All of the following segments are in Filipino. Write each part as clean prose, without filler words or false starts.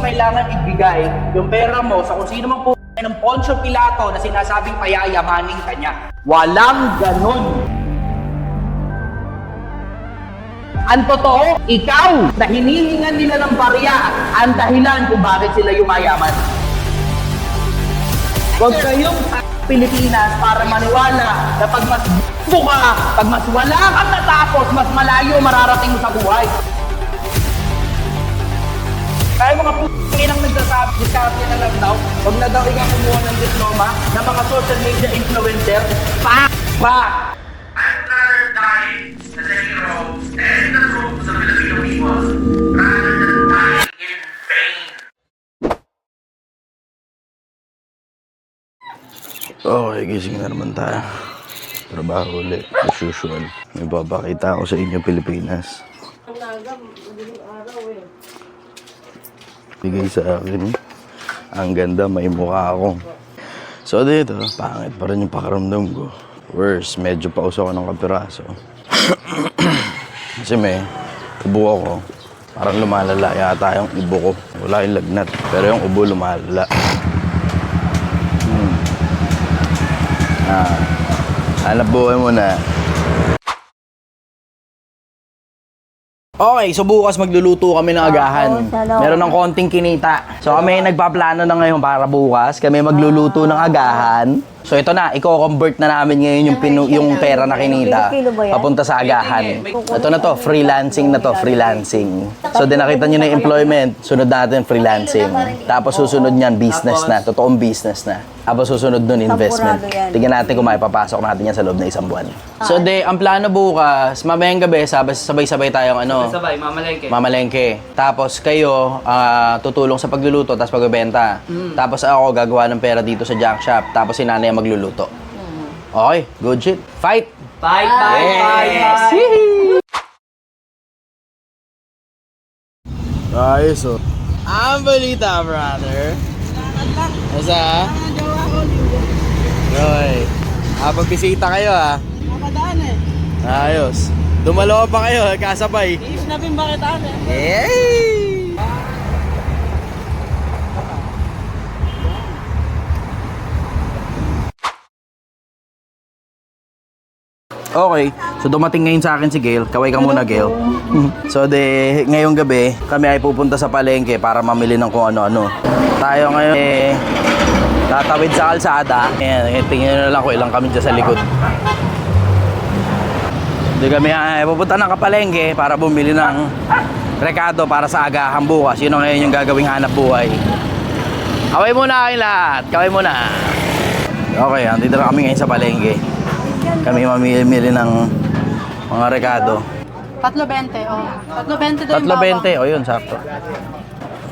kailangan ibigay yung pera mo sa kung sino mang po ng Poncio Pilato na sinasabing payayamanin ka niya. Walang ganon. Ang totoo, ikaw na hinihingan nila ng barya ang dahilan kung bakit sila yumayaman. Huwag kayong sa Pilipinas para maniwala na pag mas buka, pag mas wala kang natapos, mas malayo mararating mo sa buhay. Kaya mga p***inang nagsasabi, diskarte na lang daw, huwag na daw ikaw kumuha ng diploma ng mga social media influencer. Pa! I'm rather die as a hero and the troops of the Filipino people rather than die in vain. Okay, gising na naman tayo. Trabaho ulit, as usual. May babakita ako sa inyo, Pilipinas. Bigay sa akin. Ang ganda, may mukha ako. So dito, pangit pa rin yung pakaramdam ko. Worse, medyo pauso ako ng kapiraso. Kasi may ubo ako. Parang lumalala yata yung ubo ko. Wala yung lagnat, pero yung ubo lumalala. Hanap buhay mo na. Okay, so bukas magluluto kami ng agahan. Meron ng konting kinita. So kami nagpaplano na ngayon para bukas. Kami magluluto ng agahan. So ito na, i-convert na namin ngayon yung pera na kinita papunta sa agahan. Ito na to, freelancing na to, freelancing. So din nakita nyo na yung employment, sunod natin freelancing. Tapos susunod niyan, business na, totoong business na. Tapos susunod nun, investment. Tingnan natin kung maipapasok natin yan sa loob ng isang buwan. So ang plano bukas, mamayang gabi, sabay-sabay tayong Sabay, mamalengke. mamalengke. Tapos kayo, tutulong sa pagluluto, tapos pagbebenta. Tapos ako gagawa ng pera dito sa junk shop. Tapos si nanay ang magluluto. Okay, good shit. Fight! Fight, fight, fight, Yes! fight. Ayos oh. Ang balita, brother. Asa? Roy. Pagbisita kayo ha. Mapadaan eh. Ayos. Dumalawa pa kayo, kasabay. Iisnapin ba kitaan eh? Yay! Okay, so dumating ngayon sa akin si Gail. Kaway ka muna, Gail. So ngayong gabi, kami ay pupunta sa palengke para mamili ng kung ano-ano. Tayo ngayon tatawid sa kalsada. Ayan, tingnan nyo na lang kung ilang kami dyan sa likod. Hindi kami pupunta ng kapalengke para bumili ng rekado para sa agahan bukas. Yun ang ngayon yung gagawing hanap buhay. Kaway muna kayo lahat. Kaway muna. Okay, andito na kami ngayon sa palengke. Kami mamili ng mga rekado. 3.20, oh. 3.20 daw yung bawang. 3.20, o yun, sakto.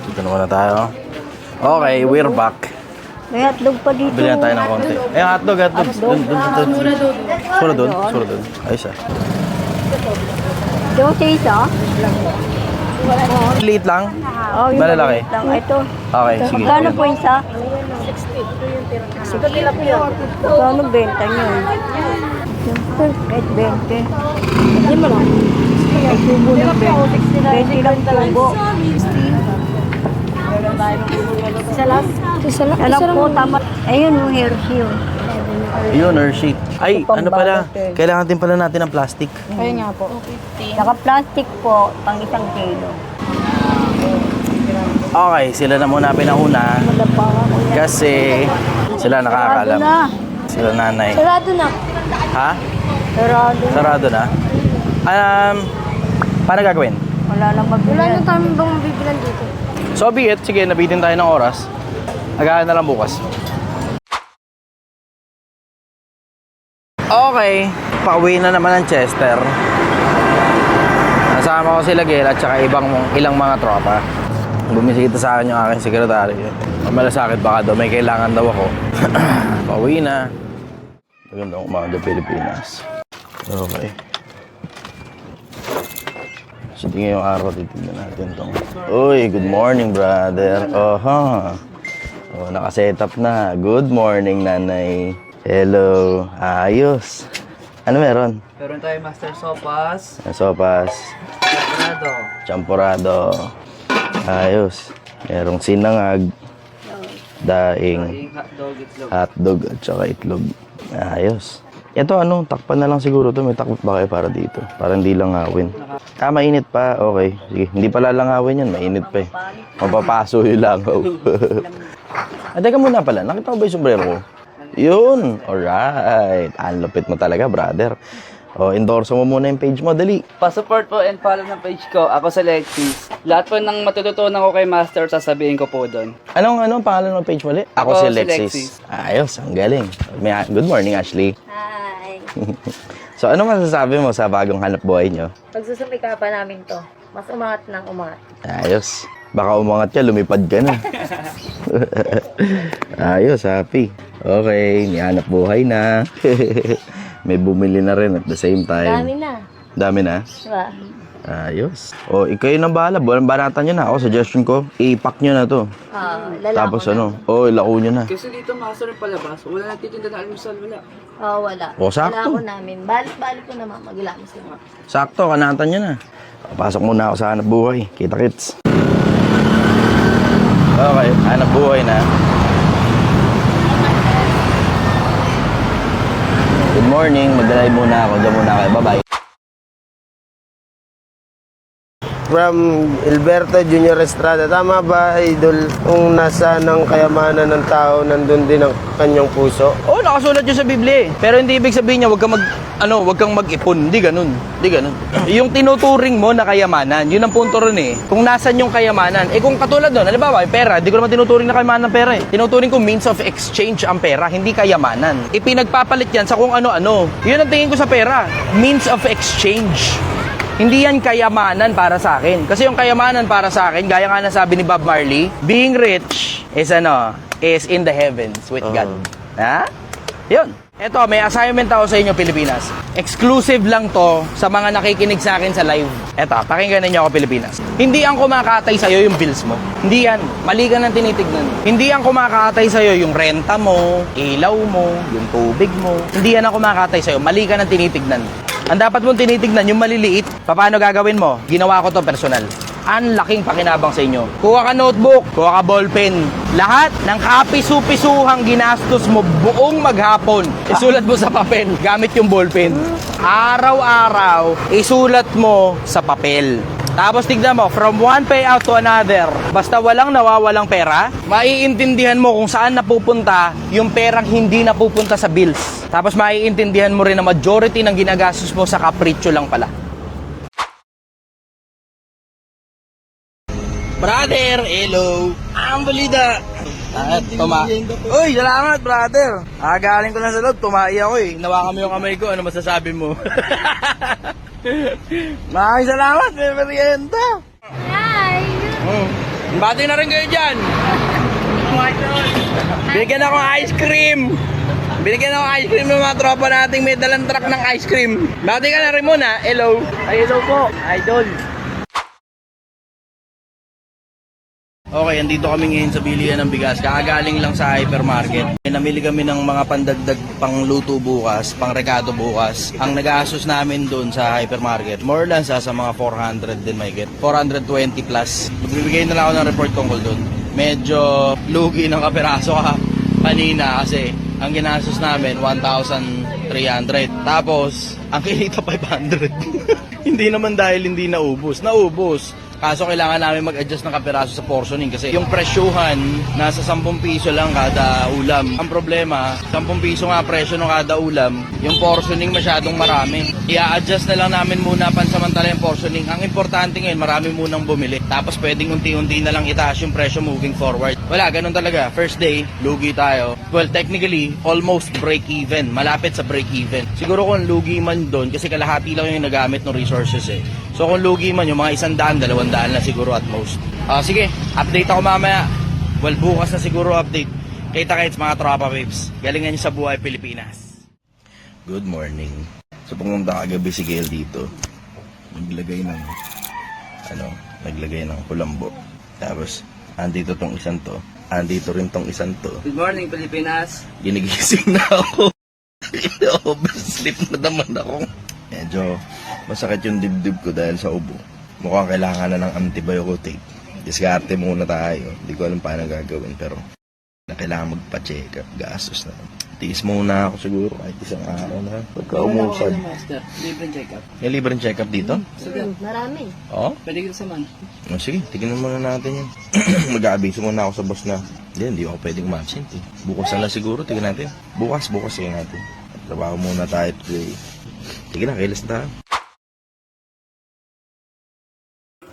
Dito na muna tayo. Okay, we're back. May hotdog pa dito. Bili na tayo ng konti. Eh, hotdog. Sura doon. Ayos ah. Yung sa isa? Liit lang. Oh, yung Malalaki. maliit lang. Ito. Okay, sige. Magkano po isa? 60. Magkano benta nyo? Siyempre, kahit 20. Hindi mo lang. Ay, tubo ng 20. 20 lang tubo. Isa lang? Isa lang po, tama. Ayun, yung Hershey yun. Yun, Hershey. Ay, ano pala? Kailangan din pala natin ng plastic. Ayun nga po. Naka-plastic po, pang 1 kilo. Okay, sila na muna pinauna. Wala pa ako yan. Kasi sila nakakaalam. Sila nanay. Sarado na. Ha? Sarado. Sarado na? Paano gagawin? Wala na mabilan. Wala na tayo bang mabibilan dito. So be it, sige, nabitin tayo ng oras. Agahan na lang bukas. Okay, pauwi na naman ng Chester. Nasama ko sila Gail at saka ilang mga tropa. Bumisita sa akin yung aking sekretary. Malasakit baka daw, may kailangan daw ako. Pauwi na. Magandang umaga, Pilipinas. Okay. So, tingin yung araw, titignan natin itong... Uy, good morning, brother. Oh, nakaset up na. Good morning, nanay. Hello. Ayos. Ano meron? Meron tayo master sopas. Sopas. Champurado. Champurado. Ayos. Merong sinangag, daing, Hotdog, itlog. hotdog at saka itlog. Ayos. Ito ano, takpan na lang siguro to. May takpat ba kayo para dito? Para hindi langawin. Mainit pa. Okay. Sige, hindi pa lalangawin yan. Mainit pa eh. Mapapaso yung langaw. Teka muna pala. Nakita mo ba yung sombrero ko? Yun. Alright. Ang lupit mo talaga, brother. O, endorse mo muna yung page mo. Dali. Pa-support po and follow ng page ko. Ako si Lexis. Lahat po ng matututunan ko kay Master, sasabihin ko po doon. Anong pangalan ng page mo ulit? Ako Ako si si Lexis. Lexis. Ayos. Ang galing. Good morning, Ashley. Hi. So, ano masasabi mo sa bagong hanap buhay nyo? Pagsusumikapan namin to. Mas umangat ng umangat. Ayos. Baka umangat ka, lumipad ka na. Ayos, happy. Okay, nihanap buhay na. May bumili na rin at the same time. Dami na. Dami na? Diba? Ayos. O, ikaw yung bahala. Banatan nyo na. Ako, suggestion ko, i-pack nyo na to. Lalako Tapos na. ano, ilako nyo na. Kasi dito, Master, yung palabas. Wala natitinda na almusal, wala. Wala. O, sakto. Lalako namin. Balik-balik ko naman. Mag-ilamos naman. Sakto, kanatan nyo na. Pasok muna ako sa hanap buhay. Kita kits. Okay, hanap buhay na. Good morning. Mag-drive muna ako. Diyan muna kayo. Bye-bye. From Alberto Junior Estrada. Tama ba, Idol? Kung nasa ng kayamanan ng tao, nandun din ang kanyang puso? Oo, nakasulat yun sa Biblia eh. Pero hindi ibig sabihin niya, wag kang mag-ipon. Hindi ganun. Hindi ganun. Yung tinuturing mo na kayamanan, yun ang punto rin eh. Kung nasan yung kayamanan, kung katulad doon, halimbawa, yung pera, hindi ko naman tinuturing na kayamanan ng pera eh. Tinuturing ko means of exchange ang pera, hindi kayamanan. Ipinagpapalit yan sa kung ano-ano. Yun ang tingin ko sa pera. Means of exchange. Hindi yan kayamanan para sa akin. Kasi yung kayamanan para sa akin, gaya nga na sabi ni Bob Marley, being rich is in the heavens with God. Ha? Yun. Eto, may assignment ako sa inyo, Pilipinas. Exclusive lang to sa mga nakikinig sa akin sa live. Eto, pakinggan ninyo ako, Pilipinas. Hindi ang kumakatay sa'yo yung bills mo. Hindi yan. Mali ka nang tinitignan. Hindi ang kumakatay sa'yo yung renta mo, ilaw mo, yung tubig mo. Hindi yan ang kumakatay sa'yo. Mali ka nang tinitignan. Ang dapat mong tinitignan, yung maliliit. Paano gagawin mo? Ginawa ko to personal. Ang laking pakinabang sa inyo. Kuha ka notebook, kuha ka ballpen. Lahat ng kapisu-pisuhang ginastos mo buong maghapon, isulat mo sa papel gamit yung ballpen. Araw-araw, isulat mo sa papel. Tapos tignan mo, from one payout to another, basta walang nawawalang pera, maiintindihan mo kung saan napupunta yung perang hindi napupunta sa bills. Tapos maiintindihan mo rin na majority ng ginagastos mo sa kapritsyo lang pala. Brother, hello. Ang balida. Uy, salamat, brother. Galing ko lang sa loob, tumai ako eh. Nawakan mo yung kamay ko, ano masasabi mo? Maraming salamat, may merienda. Hi! Bati na rin kayo dyan. Binigyan ako ng ice cream. Binigyan ako ng ice cream ng mga tropa nating may dalang truck ng ice cream. Bati ka na rin muna. Hello. Hello po, idol. Okay, andito kami ngayon sa bilihan ng bigas. Kakagaling lang sa hypermarket. Namili kami ng mga pandagdag pangluto bukas, pangrekado bukas. Ang nag-aasos namin doon sa hypermarket, more or less sa mga 400 din may get. 420 plus. Magbibigay na lang ako ng report tungkol doon. Medyo lugi ng kaperaso kanina kasi ang ginastos namin 1,300. Tapos, ang kinita 500. Hindi naman dahil hindi naubos. Naubos. Kaso kailangan namin mag-adjust ng kapiraso sa portioning kasi yung presyuhan nasa 10 piso lang kada ulam. Ang problema, 10 piso nga presyo ng kada ulam, yung portioning masyadong marami. I-adjust na lang namin muna pansamantala yung portioning. Ang importante ngayon, marami munang bumili. Tapos pwedeng unti-unti na lang itaas yung presyo moving forward. Wala, ganun talaga. First day, lugi tayo. Well, technically, almost break even. Malapit sa break even. Siguro kung lugi man doon, kasi kalahati lang yung nagamit ng resources eh. So kung lugi man, yung mga 100, 200 na siguro at most. Sige, update ako mamaya. Well, bukas na siguro update. Kita-kits mga tropa babes. Galingan nyo sa buhay Pilipinas. Good morning. So pumunta kagabi si Gail dito. Naglagay ng kulambo. Tapos, andito tong isang to. Andito rin tong isang to. Good morning, Pilipinas. Ginigising na ako. Oversleep na naman ako. Medyo masakit yung dibdib ko dahil sa ubo. Mukhang kailangan na ng antibiotic. Diskarte muna tayo. Hindi ko alam paano gagawin, pero na kailangan magpa-check up. Gastos na. Tiis muna ako siguro kahit isang araw na. Pagka umusad. Master, libre check-up. May libreng check-up dito? Marami. Oo? Pwede kita samahan. Oh, sige, tignan muna natin yan. Mag-aabiso muna ako sa boss na hindi ako pwedeng ma-absent eh. Bukas na lang siguro, tignan natin. Bukas tignan natin. Trabaho muna tayo today. Sige na, kilas na tayo.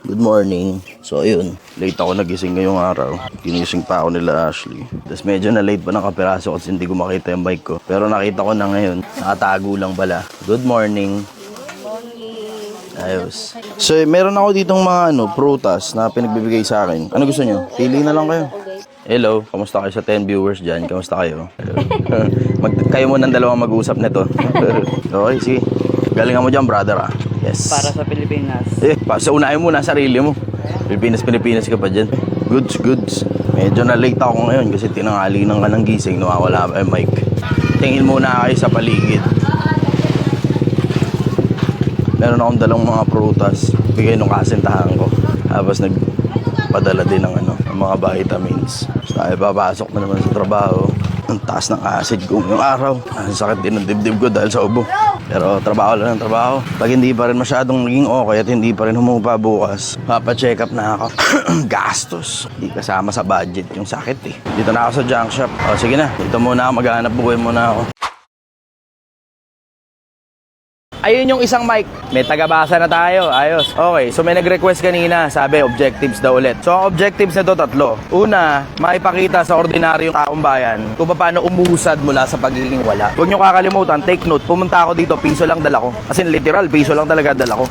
Good morning. So ayun, late ako nagising ngayong araw. Ginising pa ako nila Ashley. Tapos medyo na late pa ng kapiraso kasi hindi ko makita yung bike ko. Pero nakita ko na ngayon, nakatago lang pala. Good morning. Ayos. So meron ako ditong mga prutas na pinagbibigay sa akin. Ano gusto nyo? Pili na lang kayo. Hello, kamusta kayo sa 10 viewers dyan? Kamusta kayo? Kayo muna ng dalawang mag-uusap nito. Okay, sige. Galingan mo dyan, brother ah. Yes. Para sa Pilipinas. Sa unahin mo na sarili mo. Pilipinas ka pa dyan. Goods. Medyo na late ako ngayon kasi tinangalinan ka ng gising. Nawawala pa yung mic. Tingin muna kayo sa paligid. Meron akong dalang mga prutas. Bigay nung kasintahan ko. Tapos nagpadala din ng mga vitamins. So tayo papasok na naman sa trabaho. Ang taas ng acid ko yung araw. Ang sakit din ng dibdib ko dahil sa ubo. Pero trabaho lang ng trabaho. Pag hindi pa rin masyadong naging okay at hindi pa rin humupa bukas, papacheck up na ako. Gastos. Hindi kasama sa budget yung sakit eh. Dito na ako sa junk shop. O sige na, dito muna ako, maghahanap buhay muna ako. Ayun yung isang mic. May tagabasa na tayo. Ayos. Okay, so may nag-request kanina. Sabi, objectives daw ulit. So, ang objectives na to 3. Una, maipakita sa ordinaryong taong bayan kung paano umuusad mula sa pagiging wala. Huwag nyo kakalimutan, take note. Pumunta ako dito, piso lang dala ko. As in, literal, piso lang talaga dala ko.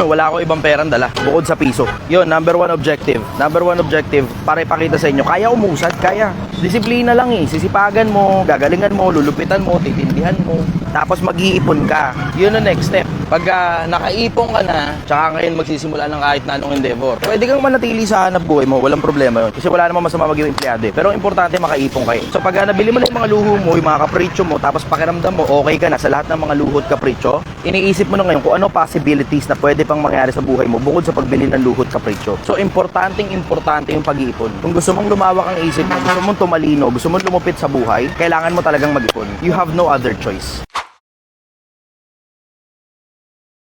Wala ako ibang perang dala. Bukod sa piso. Yun, number 1 objective. Number 1 objective, para ipakita sa inyo, kaya umusad, kaya. Disiplina lang eh. Sisipagan mo, gagalingan mo, lulupitan mo, titindihan mo. Tapos mag-iipon ka. Yun ang next step. Pag nakaipon ka na, tsaka ngayon magsisimula ng kahit na anong endeavor, pwede kang manatili sa hanap buhay mo. Walang problema yun. Kasi wala namang masama maging empleyado. Pero importante makaipon kayo. So pag nabili mo na yung mga luho mo, yung mga kapritsyo mo, tapos pakiramdam mo, okay ka na sa lahat ng mga luho at kapritsyo, iniisip mo na ngayon kung ano possibilities na pwede pang mangyari sa buhay mo bukod sa pagbili ng luho at kapritsyo. So importante yung pag-iipon. Kung gusto mong lumawak ang isip mo, gusto mong tumalino, gusto mong lumupit sa buhay, kailangan mo talagang mag-ipon. You have no other choice.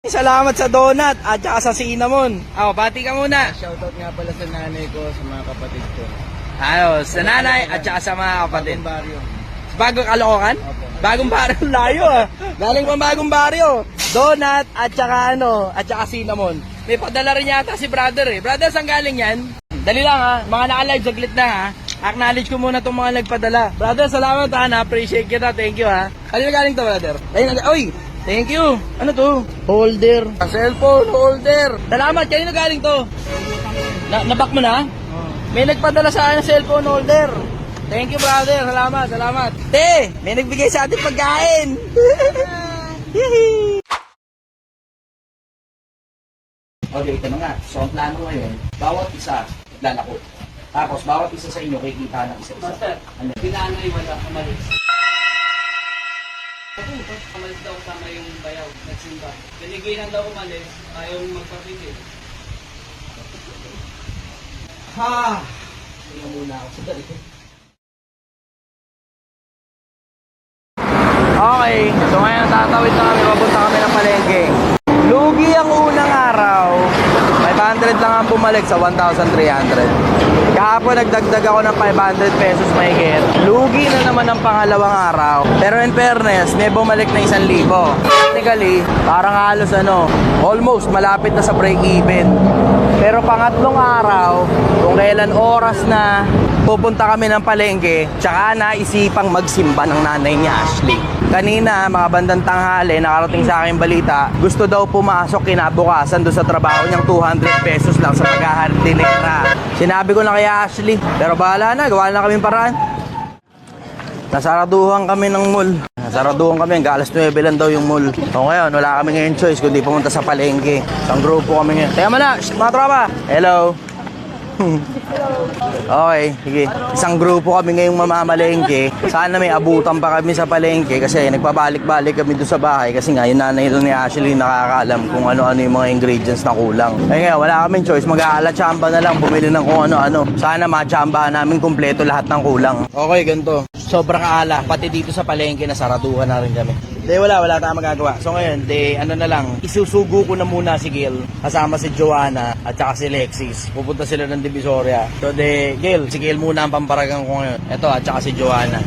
Salamat sa donut at saka sa cinnamon. Bati ka muna. Shoutout nga pala sa nanay ko, sa mga kapatid ko. Ayos, sa nanay at saka sa mga kapatid. Baryo. Bagong Kalokohan? Bagong baryo, layo ah. Galing pang bagong baryo. Donut at saka at saka cinnamon. May padala rin yata si brother eh. Brother, saan galing yan? Dali lang ha, mga naka-live, saglit na ha. Acknowledge ko muna itong mga nagpadala. Brother, salamat ha, na-appreciate kita, thank you ha. Ano galing to brother? Oy! Thank you. Ano to? Holder. Cellphone holder. Salamat. Kanino galing to? Nabak mo na? May nagpadala sa akin ng cellphone holder. Thank you, brother. Salamat. Te, may nagbigay sa atin pagkain. Okay, ito na nga. So, ang plano ngayon, bawat isa, lalako. Tapos, bawat isa sa inyo, kikita ng isa-isa. Master, pinanoy wala umalis. Umalis daw kasama yung bayaw, nagsimba. Pinigilan daw umalis, ayaw magpapigil. Tingnan muna ako sa dali. Okay, so ngayon tatawid na kami, papunta kami ng palengke. Lugi ang unang araw. 500 lang ang bumalik sa 1,300. Kahapon nagdagdag ako ng 500 pesos mahigit. Lugi na naman ang pangalawang araw. Pero in fairness, may bumalik na 1,000. Technically, parang halos almost malapit na sa break-even. Pero pangatlong araw, kung kailan oras na pupunta kami ng palengke, tsaka naisipang magsimba ng nanay niya, Ashley. Kanina, mga bandang tanghali, nakarating sa akin balita, gusto daw pumasok kinabukasan doon sa trabaho niyang 200 pesos lang sa pagkahardinera. Sinabi ko na kay Ashley, pero bahala na, gawa na kaming paraan. Nasaraduhan kami ng mall. Nasaraduhan kami, hanggang alas 9 lang daw yung mall. So ngayon, wala kami ngayon choice kundi pumunta sa palengke. Isang grupo kami ngayon. Teka mo na, mga tropa. Hello. Okay, sige. Isang grupo kami ngayong mamamalengke. Sana may abutan pa kami sa palengke kasi nagpabalik-balik kami doon sa bahay kasi nga yung nanay doon ni Ashley nakakaalam kung ano-ano yung mga ingredients na kulang. Eh nga, wala kaming choice. Mag-aala-chamba na lang, bumili ng kung ano-ano. Sana ma-chambahan namin kumpleto lahat ng kulang. Okay, ganito. Sobrang ala. Pati dito sa palengke na saraduhan na rin kami. Wala tayong magagawa. So ngayon, ano na lang, isusugo ko na muna si Gil, kasama si Joanna, at saka si Lexis. Pupunta sila ng Divisoria. So Gil, si Gil muna ang pamparagang ko ngayon. Ito, at saka si Joanna.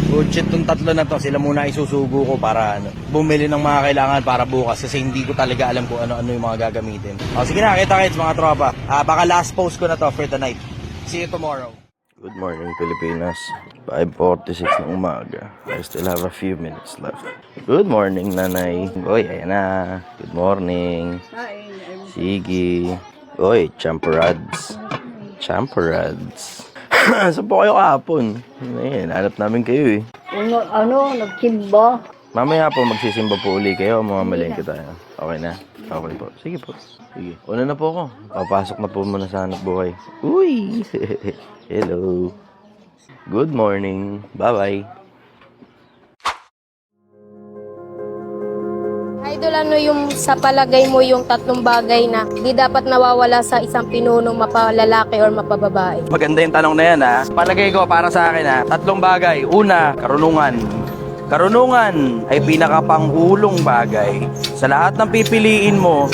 Good shit tong tatlo na to, sila muna isusugo ko para bumili ng mga kailangan para bukas kasi hindi ko talaga alam kung ano-ano yung mga gagamitin. O sige na, kita-kits mga tropa. Baka last post ko na to for the night. See you tomorrow. Good morning, Pilipinas. 5:46 ng umaga. I still have a few minutes left. Good morning, Nanay. Oy, ayan na. Good morning. Sige. Oy, champurads. Champurads. Saan po kayo kahapon? Ayan, hanap namin kayo eh. Nagsimba. Mamaya po, magsisimba po uli kayo. Mamamalengke tayo. Okay na? Okay po. Sige po. Sige. Una na po ako. Papasok na po muna sa hanap buhay. Uy! Hello. Good morning. Bye-bye. Idol, ano yung sa palagay mo yung tatlong bagay na di dapat nawawala sa isang pinunong mapalalaki or mapababae? Maganda yung tanong na yan ha. Palagay ko para sa akin ha. Tatlong bagay. Una, karunungan. Karunungan ay pinakapanghulong bagay. Sa lahat ng piliin mo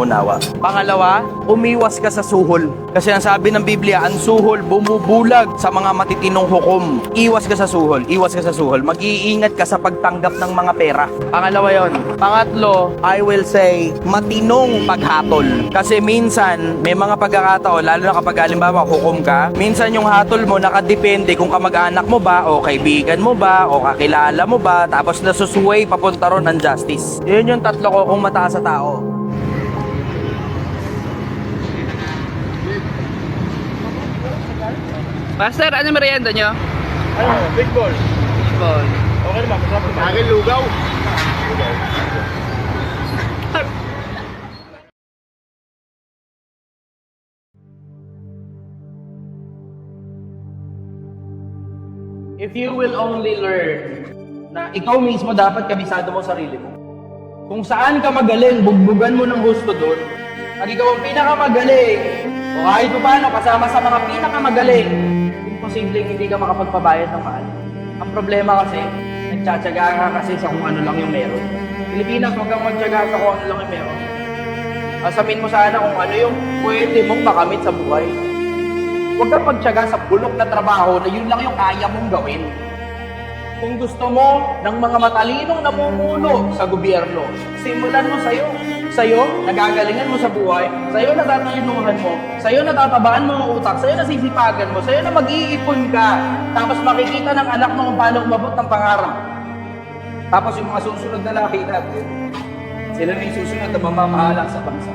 unawa. Pangalawa, umiwas ka sa suhol. Kasi ang sabi ng Biblia, ang suhol bumubulag sa mga matitinong hukom. Iwas ka sa suhol, iwas ka sa suhol. Mag-iingat ka sa pagtanggap ng mga pera. Pangalawa yon. Pangatlo, I will say, matinong paghatol. Kasi minsan, may mga pagkakataon, lalo na kapag halimbawa hukom ka, minsan yung hatol mo nakadepende kung kamag-anak mo ba, o kaibigan mo ba, o kakilala mo ba, tapos nasusuway papunta ron ng justice. Yun yung tatlo ko kung mataas sa tao. Master, ano merienda nyo? Big ball. Ball. Okay naman, masarap naman. Akin lugaw. If you will only learn na ikaw mismo dapat kabisado mo sarili mo. Kung saan ka magaling, bugbugan mo ng gusto doon. Pag ikaw ang pinakamagaling, o kahit pa paano, kasama sa mga pinakamagaling, imposibleng hindi ka makapagpabayad ng mahal. Ang problema kasi, nagtsatsaga ka kasi sa kung ano lang yung meron. Pilipinas, huwag kang magtsaga sa kung ano lang yung meron. Asamin mo sana kung ano yung pwede mong makamit sa buhay. Huwag kang magtsaga sa bulok na trabaho na yun lang yung kaya mong gawin. Kung gusto mo ng mga matalinong namumuno sa gobyerno, simulan mo sa'yo. Sa'yo, nagagalingan mo sa buhay, sa'yo natatalunuhan mo, sa'yo natatabaan mo ang utak, sa'yo nasisipagan mo, sa'yo na mag-iipon ka, tapos makikita ng anak mo kung paano umabot ng pangarap. Tapos yung mga susunod na laki natin, sila na yung susunod na mamamahalang sa bansa.